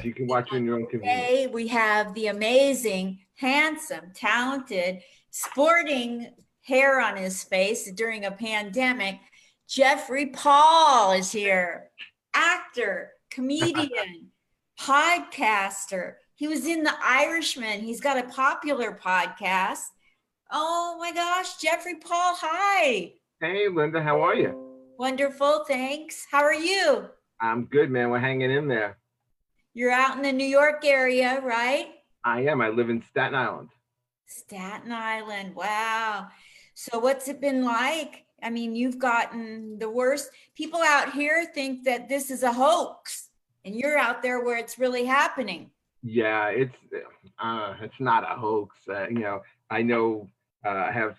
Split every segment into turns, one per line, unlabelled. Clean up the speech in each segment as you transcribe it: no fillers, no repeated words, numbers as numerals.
You can watch it in your own convenience.
Today we have the amazing, handsome, talented, sporting hair on his face during a pandemic. Jeffrey Paul is here. Actor, comedian, podcaster. He was in The Irishman. He's got a popular podcast. Oh my gosh, Jeffrey Paul, hi.
Hey, Linda, how are you?
Wonderful, thanks. How are you?
I'm good, man. We're hanging in there.
You're out in the New York area, right?
I am. I live in Staten Island.
Staten Island, wow. So what's it been like? I mean, you've gotten the worst. People out here think that this is a hoax, and you're out there where it's really happening.
Yeah, it's not a hoax. I know I have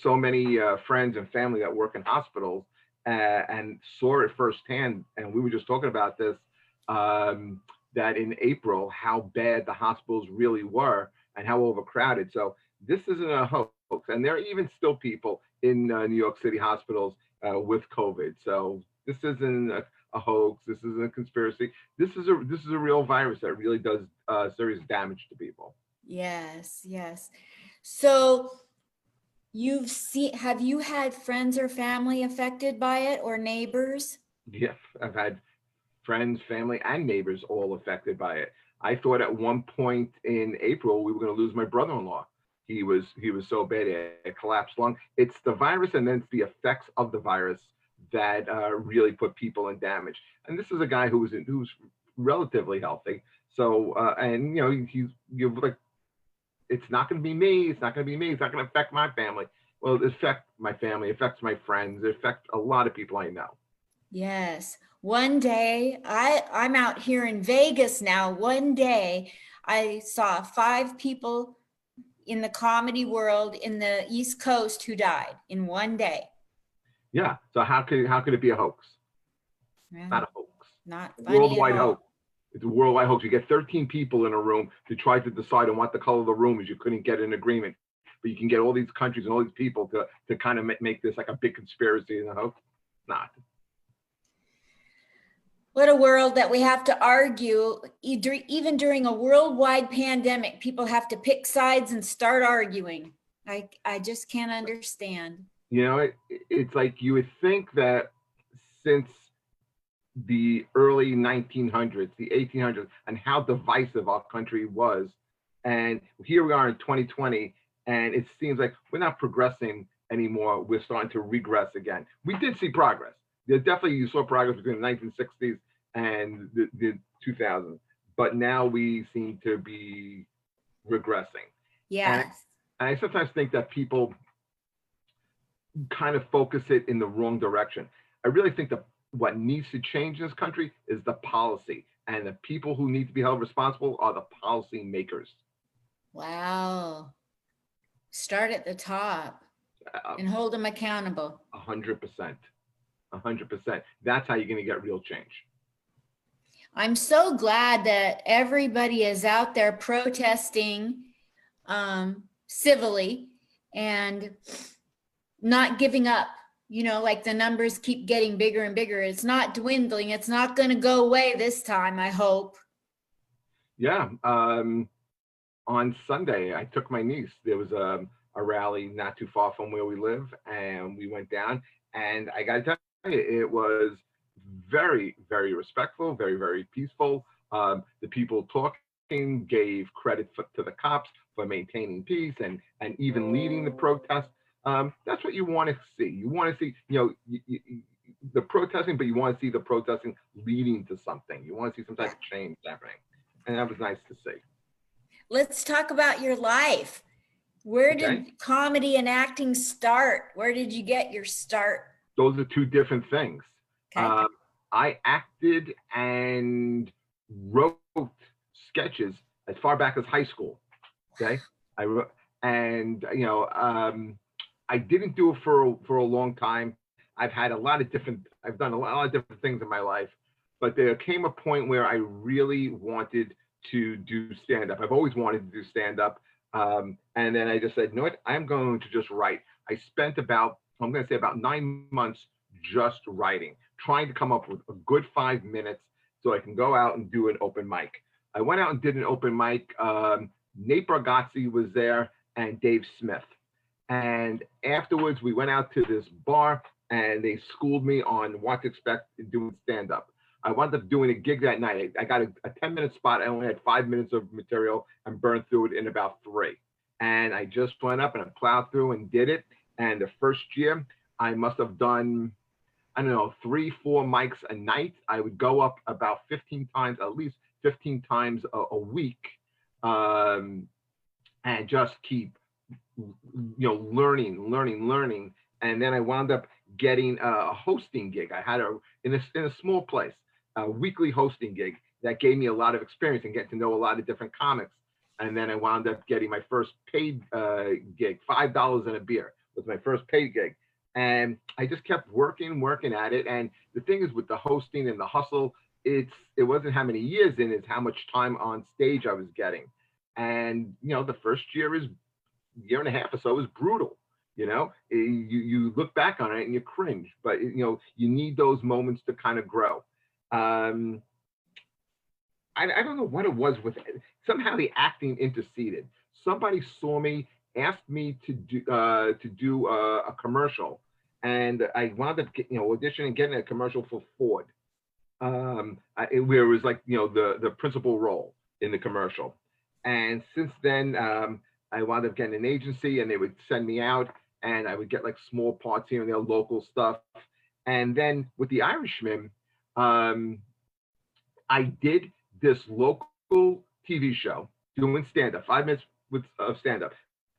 so many friends and family that work in hospitals and saw it firsthand. And we were just talking about this, that in April, how bad the hospitals really were and how overcrowded. So this isn't a hoax. And there are even still people in New York City hospitals with COVID. So this isn't a hoax. This isn't a conspiracy. This is a real virus that really does serious damage to people.
Yes, yes. So have you had friends or family affected by it, or neighbors?
Yeah, I've had friends, family, and neighbors all affected by it. I thought at one point in April we were going to lose my brother-in-law. He was so bad, it collapsed lung. It's the virus, and then it's the effects of the virus that really put people in damage. And this is a guy who's relatively healthy. So and you're like, it's not going to be me. It's not going to be me. It's not going to affect my family. Well, it affects my family. It affects my friends. It affects a lot of people I know.
Yes. One day, I'm out here in Vegas now. One day, I saw 5 people in the comedy world in the East Coast who died in one day.
Yeah. So how could it be a hoax?
Yeah.
Not a hoax.
Not funny
Worldwide
at all.
hoax. It's a worldwide hoax. You get 13 people in a room to try to decide on what the color of the room is. You couldn't get an agreement, but you can get all these countries and all these people to kind of make this like a big conspiracy and a hoax. Not.
What a world that we have to argue. Even during a worldwide pandemic, people have to pick sides and start arguing. I just can't understand.
It's like you would think that since the early 1900s, the 1800s, and how divisive our country was, and here we are in 2020, and it seems like we're not progressing anymore. We're starting to regress again. We did see progress. You saw progress between the 1960s and the 2000s, but now we seem to be regressing.
Yes.
And I sometimes think that people kind of focus it in the wrong direction. I really think that what needs to change in this country is the policy, and the people who need to be held responsible are the policy makers.
Wow. Start at the top and hold them accountable.
100%. 100%. That's how you're going to get real change.
I'm so glad that everybody is out there protesting civilly and not giving up. Like the numbers keep getting bigger and bigger. It's not dwindling. It's not going to go away this time, I hope.
Yeah. On Sunday, I took my niece. There was a rally not too far from where we live, and we went down. And I got to tell you, it was very, very respectful, very, very peaceful. The people talking gave credit to the cops for maintaining peace and even leading the protest. That's what you want to see. You want to see, the protesting, but you want to see the protesting leading to something. You want to see some type of change happening. And that was nice to see.
Let's talk about your life. Where did comedy and acting start? Where did you get your start?
Those are two different things.
Okay.
I acted and wrote sketches as far back as high school. Okay. I wrote, and I didn't do it for a long time. I've done a lot of different things in my life, but there came a point where I really wanted to do stand-up. I've always wanted to do stand-up. And then I just said, you know what, I'm going to just write. I spent about 9 months just writing, trying to come up with a good 5 minutes. so I can go out and do an open mic. I went out and did an open mic. Nate Bargatze was there and Dave Smith. And afterwards, we went out to this bar and they schooled me on what to expect in doing stand up. I wound up doing a gig that night. I got a 10-minute spot. I only had 5 minutes of material and burned through it in about 3. And I just went up and I plowed through and did it. And the first year, I must have done, I don't know, 3, 4 mics a night. I would go up about 15 times, at least 15 times a week, and just keep, learning. And then I wound up getting a hosting gig. I had in a small place, a weekly hosting gig that gave me a lot of experience and get to know a lot of different comics. And then I wound up getting my first paid gig. $5 and a beer was my first paid gig. And I just kept working at it. And the thing is, with the hosting and the hustle, it wasn't how many years in, it's how much time on stage I was getting. And the first year and a half or so is brutal. You look back on it and you cringe, but you need those moments to kind of grow. I don't know what it was with it. Somehow the acting interceded. Somebody saw me, asked me to do a commercial, and I wound up auditioning, getting a commercial for Ford, where it was like the principal role in the commercial. And since then, I wound up getting an agency, and they would send me out, and I would get like small parts here and there, local stuff. And then with The Irishman, I did this local TV show doing stand-up, 5 minutes of stand-up.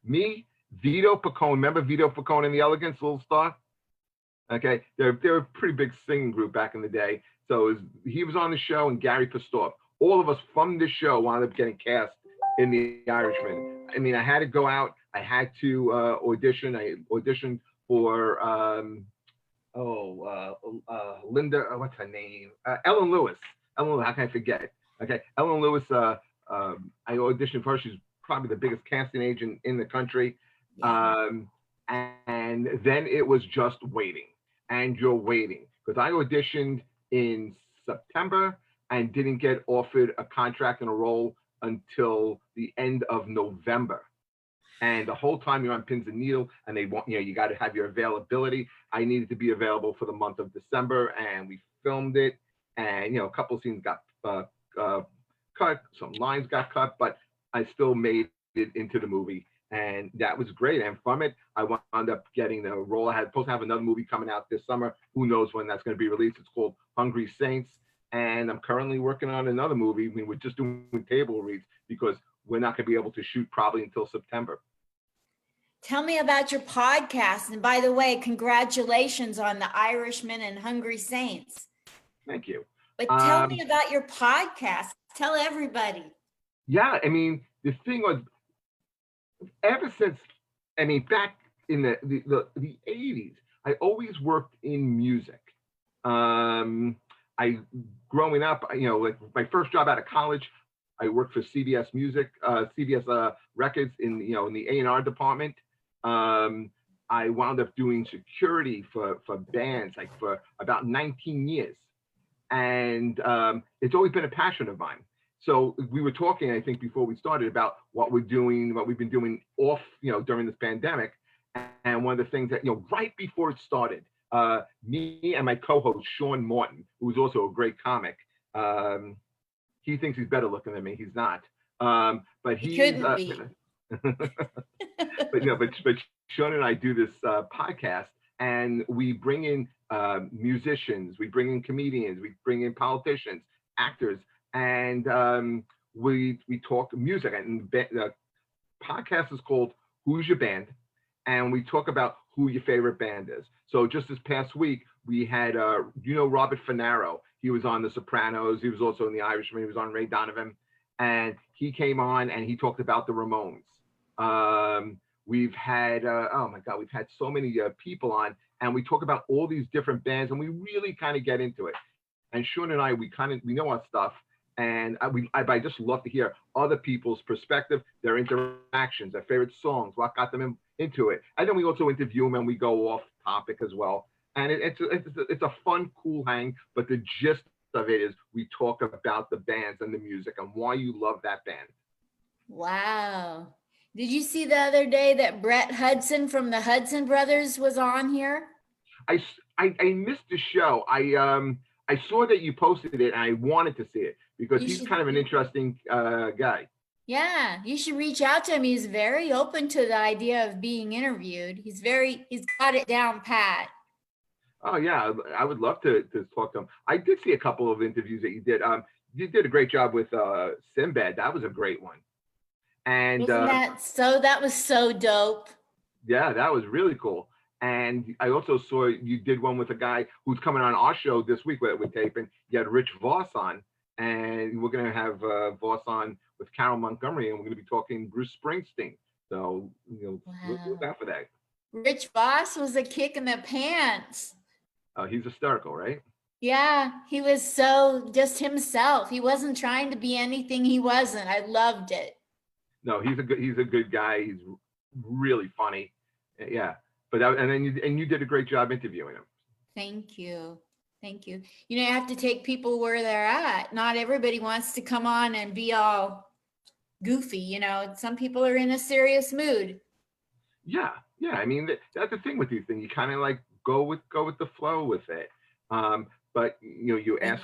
Me, Vito Picone, remember Vito Picone and the Elegance, Little Star? Okay, they're a pretty big singing group back in the day. So he was on the show, and Gary Pistorf. All of us from this show wound up getting cast in The Irishman. I mean, I had to go out. I had to audition. I auditioned for Linda. What's her name? Ellen Lewis. Ellen Lewis. How can I forget? Okay, Ellen Lewis. I auditioned for her. She's probably the biggest casting agent in the country. And then it was just waiting, and you're waiting, because I auditioned in September and didn't get offered a contract and a role until the end of November. And the whole time you're on pins and needles, and they want, you got to have your availability. I needed to be available for the month of December, and we filmed it. And, a couple of scenes got cut, some lines got cut, but I still made it into the movie. And that was great. And from it, I wound up getting the role. I had supposed to have another movie coming out this summer. Who knows when that's going to be released? It's called Hungry Saints. And I'm currently working on another movie. I mean, we're just doing table reads because we're not going to be able to shoot probably until September.
Tell me about your podcast. And by the way, congratulations on The Irishman and Hungry Saints.
Thank you.
But tell me about your podcast. Tell everybody. Yeah,
I mean, the thing was, ever since, back in the 80s, I always worked in music. Growing up, like my first job out of college, I worked for CBS Records in the A&R department. I wound up doing security for bands like for about 19 years. And it's always been a passion of mine. So we were talking, I think, before we started about what we've been doing off, during this pandemic. And one of the things that, right before it started, me and my co-host, Sean Morton, who's also a great comic, he thinks he's better looking than me. He's not. But
he couldn't be.
but Sean and I do this podcast, and we bring in musicians, we bring in comedians, we bring in politicians, actors, and we talk music. And the podcast is called Who's Your Band? And we talk about who your favorite band is. So just this past week, we had, Robert Finaro. He was on The Sopranos. He was also in The Irishman. He was on Ray Donovan. And he came on and he talked about the Ramones. We've had, we've had so many people on, and we talk about all these different bands, and we really kind of get into it. And Sean and I, we know our stuff. And I just love to hear other people's perspective, their interactions, their favorite songs, what got them into it. And then we also interview them, and we go off topic as well. And it's a fun, cool hang, but the gist of it is we talk about the bands and the music and why you love that band.
Wow. Did you see the other day that Brett Hudson from the Hudson Brothers was on here?
I missed the show. I saw that you posted it and I wanted to see it because
You
he's
should-
kind of an interesting guy.
Yeah, you should reach out to him. He's very open to the idea of being interviewed. He's got it down pat.
Oh yeah, I would love to talk to him. I did see a couple of interviews that you did. You did a great job with Sinbad. That was a great one. And
Wasn't that so? That was so dope.
yeah, that was really cool. And I also saw you did one with a guy who's coming on our show this week with taping. You had Rich Voss on, and we're gonna have Voss on with Carol Montgomery, and we're gonna be talking Bruce Springsteen. So look out for that.
Rich Voss was a kick in the pants.
He's hysterical, right?
Yeah, he was so just himself. He wasn't trying to be anything he wasn't. I loved it.
No, he's a good guy. He's really funny. Yeah. But you did a great job interviewing him.
Thank you. Thank you. You have to take people where they're at. Not everybody wants to come on and be all goofy. Some people are in a serious mood.
Yeah. I mean, that's the thing with these things. You kind of like go with the flow with it. But you ask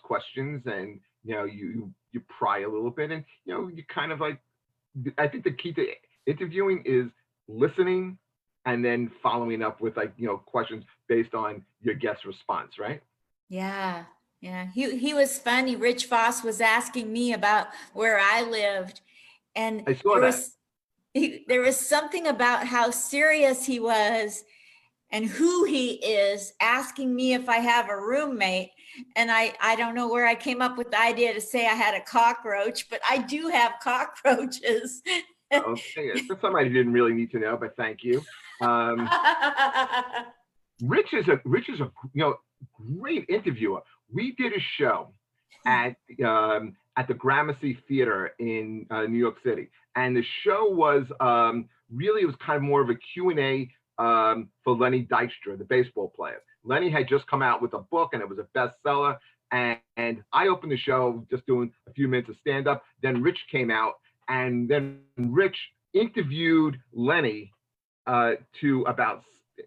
questions, and you pry a little bit, and you kind of like. I think the key to interviewing is listening and then following up with questions based on your guest response, right?
Yeah. He was funny. Rich Voss was asking me about where I lived, and
I saw
there was something about how serious he was and who he is, asking me if I have a roommate. And I don't know where I came up with the idea to say I had a cockroach, but I do have cockroaches.
Okay, that's something I didn't really need to know, but thank you. Rich is a great interviewer. We did a show at the Gramercy Theater in New York City, and the show was really, it was kind of more of a Q&A for Lenny Dykstra, the baseball player. Lenny had just come out with a book, and it was a bestseller. And I opened the show just doing a few minutes of stand-up. Then Rich came out, and then Rich interviewed Lenny to about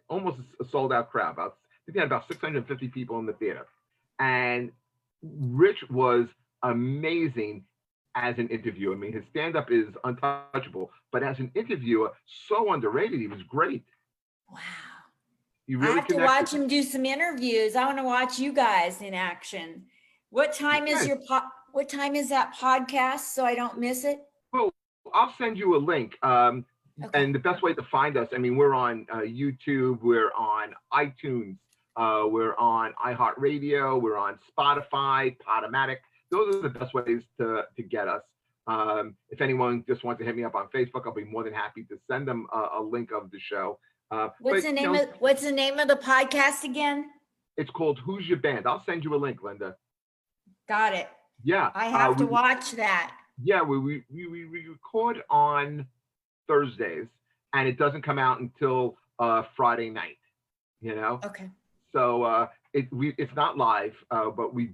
almost a sold-out crowd. I think they had about 650 people in the theater. And Rich was amazing as an interviewer. I mean, his stand-up is untouchable, but as an interviewer, so underrated. He was great.
Wow.
You really
I have to watch him do some interviews. I want to watch you guys in action. What time is what time is that podcast so I don't miss it?
Well, I'll send you a link.
Okay.
And the best way to find us, I mean, we're on YouTube, we're on iTunes, we're on iHeartRadio, we're on Spotify, Podomatic. Those are the best ways to get us. If anyone just wants to hit me up on Facebook, I'll be more than happy to send them a link of the show.
What's the name of the podcast again?
It's called Who's Your Band? I'll send you a link, Linda.
Got it.
Yeah.
I have to watch that.
Yeah, we record on Thursdays, and it doesn't come out until Friday night.
Okay.
So it's not live, but we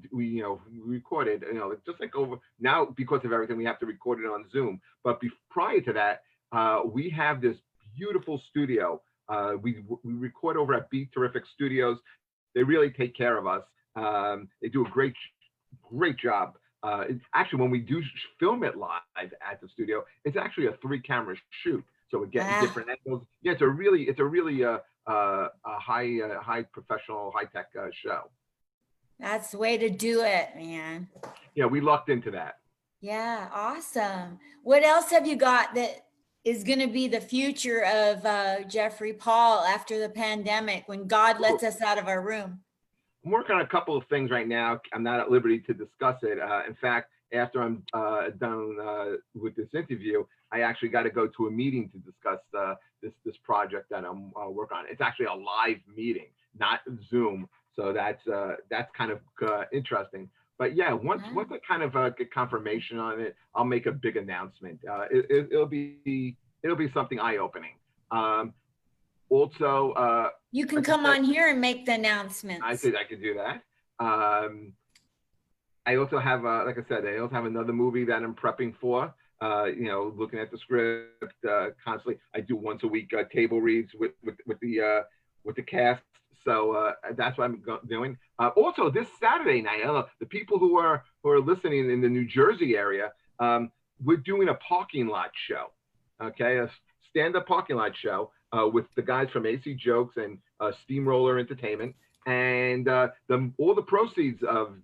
record it. Just like over now, because of everything, we have to record it on Zoom. But prior to that, we have this beautiful studio. We record over at Be Terrific Studios. They really take care of us. They do a great job. Actually, when we do film it live at the studio, it's actually a 3-camera shoot. So we're getting different angles. Yeah, it's a really high professional, high tech show.
That's the way to do it, man.
Yeah, we lucked into that.
Yeah, awesome. What else have you got that is going to be the future of Jeffrey Paul after the pandemic, when God lets us out of our room?
I'm working on a couple of things right now. I'm not at liberty to discuss it. In fact, after I'm done with this interview, I actually got to go to a meeting to discuss this project that I'm working on. It's actually a live meeting, not Zoom. So that's kind of interesting. But yeah, once I kind of get confirmation on it, I'll make a big announcement. It'll be something eye-opening. Also,
you can come on here and make the announcement.
I could do that. I also have, like I said, I also have another movie that I'm prepping for. Looking at the script constantly. I do once a week table reads with the cast. So that's what I'm doing. Also, this Saturday night, I don't know, the people who are listening in the New Jersey area, we're doing a parking lot show. Okay, a stand-up parking lot show with the guys from AC Jokes and Steamroller Entertainment, and all the proceeds for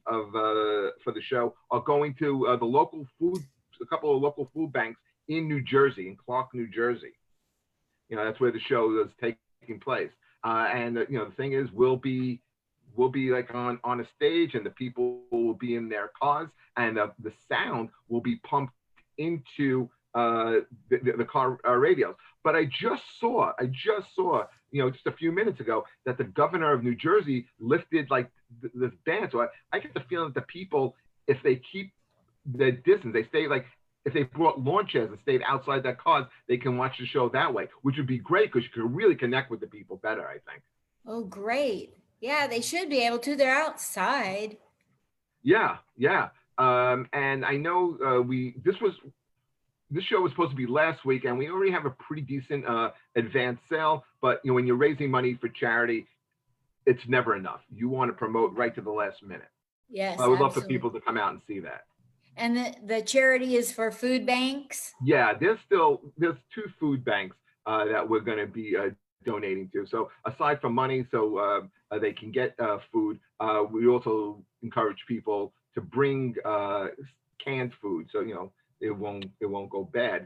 the show are going to the local food, a couple of local food banks in New Jersey, in Clark, New Jersey. That's where the show is taking place. And the thing is, we'll be like on a stage, and the people will be in their cars, and the sound will be pumped into the car radios. But I just saw, just a few minutes ago, that the governor of New Jersey lifted like this ban. So I get the feeling that the people, if they keep their distance, they stay like, if they brought lawn chairs and stayed outside their cars, they can watch the show that way, which would be great because you could really connect with the people better, I think.
Oh, great. Yeah, they should be able to. They're outside.
Yeah, yeah. And I know this show was supposed to be last week, and we already have a pretty decent advance sale. But when you're raising money for charity, it's never enough. You want to promote right to the last minute.
Yes,
I would love for
absolutely.
people to come out and see that.
And the charity is for food banks?
Yeah, there's 2 food banks that we're going to be donating to. So aside from money, so they can get food, we also encourage people to bring canned food, so it won't go bad.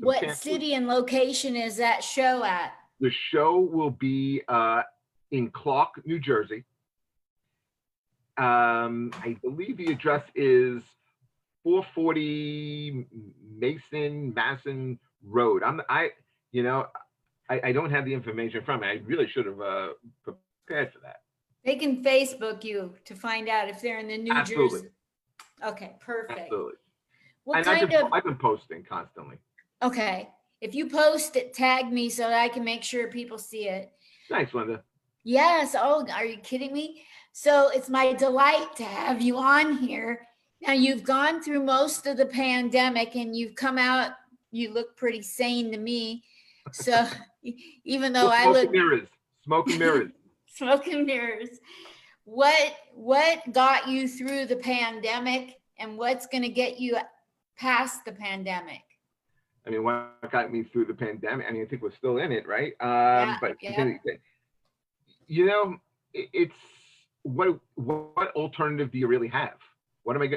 What city and location is that show at?
The show will be in Clark, New Jersey. I believe the address is 440 Masson Road. I don't have the information from it. I really should have prepared for that.
They can Facebook you to find out if they're in the New
Absolutely.
Jersey. Okay, perfect.
Absolutely.
What
And
kind of?
I've been posting constantly.
Okay, if you post it, tag me so that I can make sure people see it.
Thanks, Linda.
Yes. Oh, are you kidding me? So it's my delight to have you on here. Now you've gone through most of the pandemic and you've come out, you look pretty sane to me. So even though I look
smoke and mirrors.
Smoke and mirrors. What got you through the pandemic and what's going to get you past the pandemic?
I mean, what got me through the pandemic? I mean, I think we're still in it, right? But it's what alternative do you really have? What am I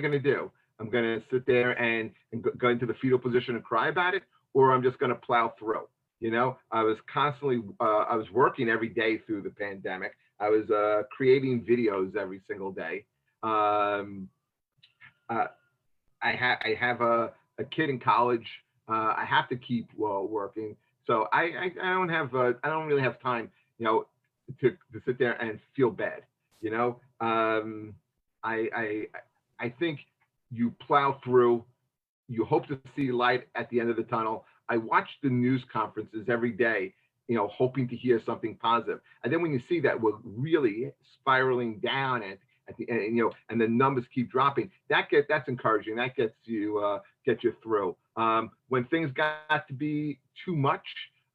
going to do? I'm going to sit there and go into the fetal position and cry about it, or I'm just going to plow through. I was constantly, I was working every day through the pandemic. I was creating videos every single day. I have a kid in college. I have to keep working. So I don't really have time, to sit there and feel bad. I think you plow through, you hope to see light at the end of the tunnel. I watch the news conferences every day, hoping to hear something positive. And then when you see that we're really spiraling down and and the numbers keep dropping, that's encouraging. That gets you through. When things got to be too much,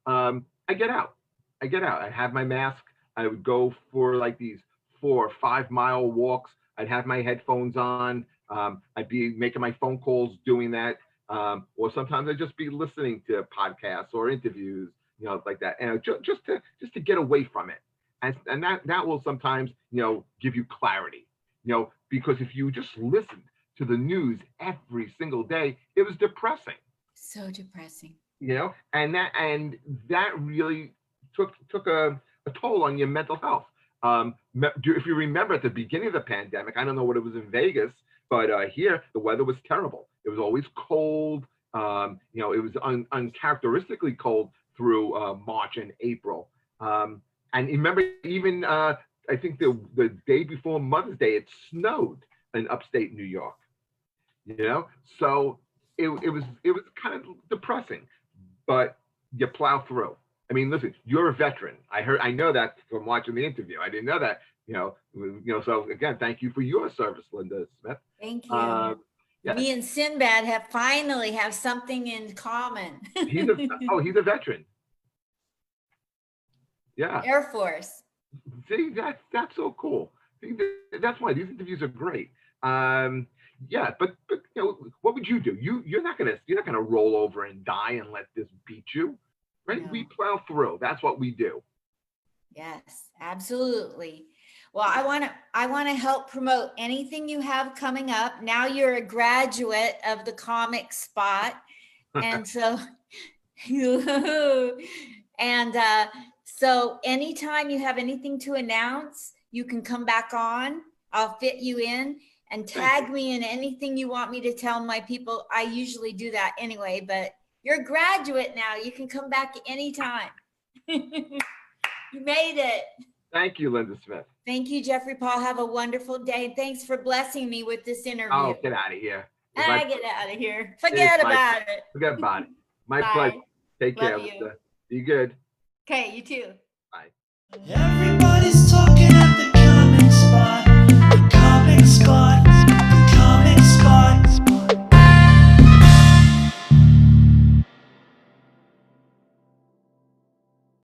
I get out. I have my mask. I would go for like these 4 or 5 mile walks. I'd have my headphones on. I'd be making my phone calls doing that. Or sometimes I'd just be listening to podcasts or interviews, like that. And just to get away from it. And that will sometimes, give you clarity, because if you just listened to the news every single day, it was depressing.
So depressing.
And that really took a toll on your mental health. If you remember at the beginning of the pandemic, I don't know what it was in Vegas, but here the weather was terrible. It was always cold. It was uncharacteristically cold through March and April. And remember, even I think the day before Mother's Day, it snowed in upstate New York. So it was kind of depressing, but you plow through. I mean, listen, you're a veteran. I know that from watching the interview. I didn't know that So again, thank you for your service, Linda Smith.
Thank you.
Yes,
Me and Sinbad finally have something in common.
he's he's a veteran. Yeah.
Air Force.
See, that's so cool. See, that's why these interviews are great. Yeah, but what would you do? You're not gonna roll over and die and let this beat you, right?
No.
We plow through. That's what we do.
Yes, absolutely. Well, I want to help promote anything you have coming up. Now you're a graduate of the Comic Spot, and so so anytime you have anything to announce, you can come back on. I'll fit you in and tag me in anything you want me to tell my people. I usually do that anyway, but you're a graduate now. You can come back anytime. You made it.
Thank you, Linda Smith.
Thank you, Jeffrey Paul. Have a wonderful day. Thanks for blessing me with this interview.
Oh, get out of here.
Get out of here. Forget about it.
Forget about it. My
Bye.
pleasure. Take care,
Love you.
Linda. Be good.
Okay, you too.
Bye.
Everybody's talking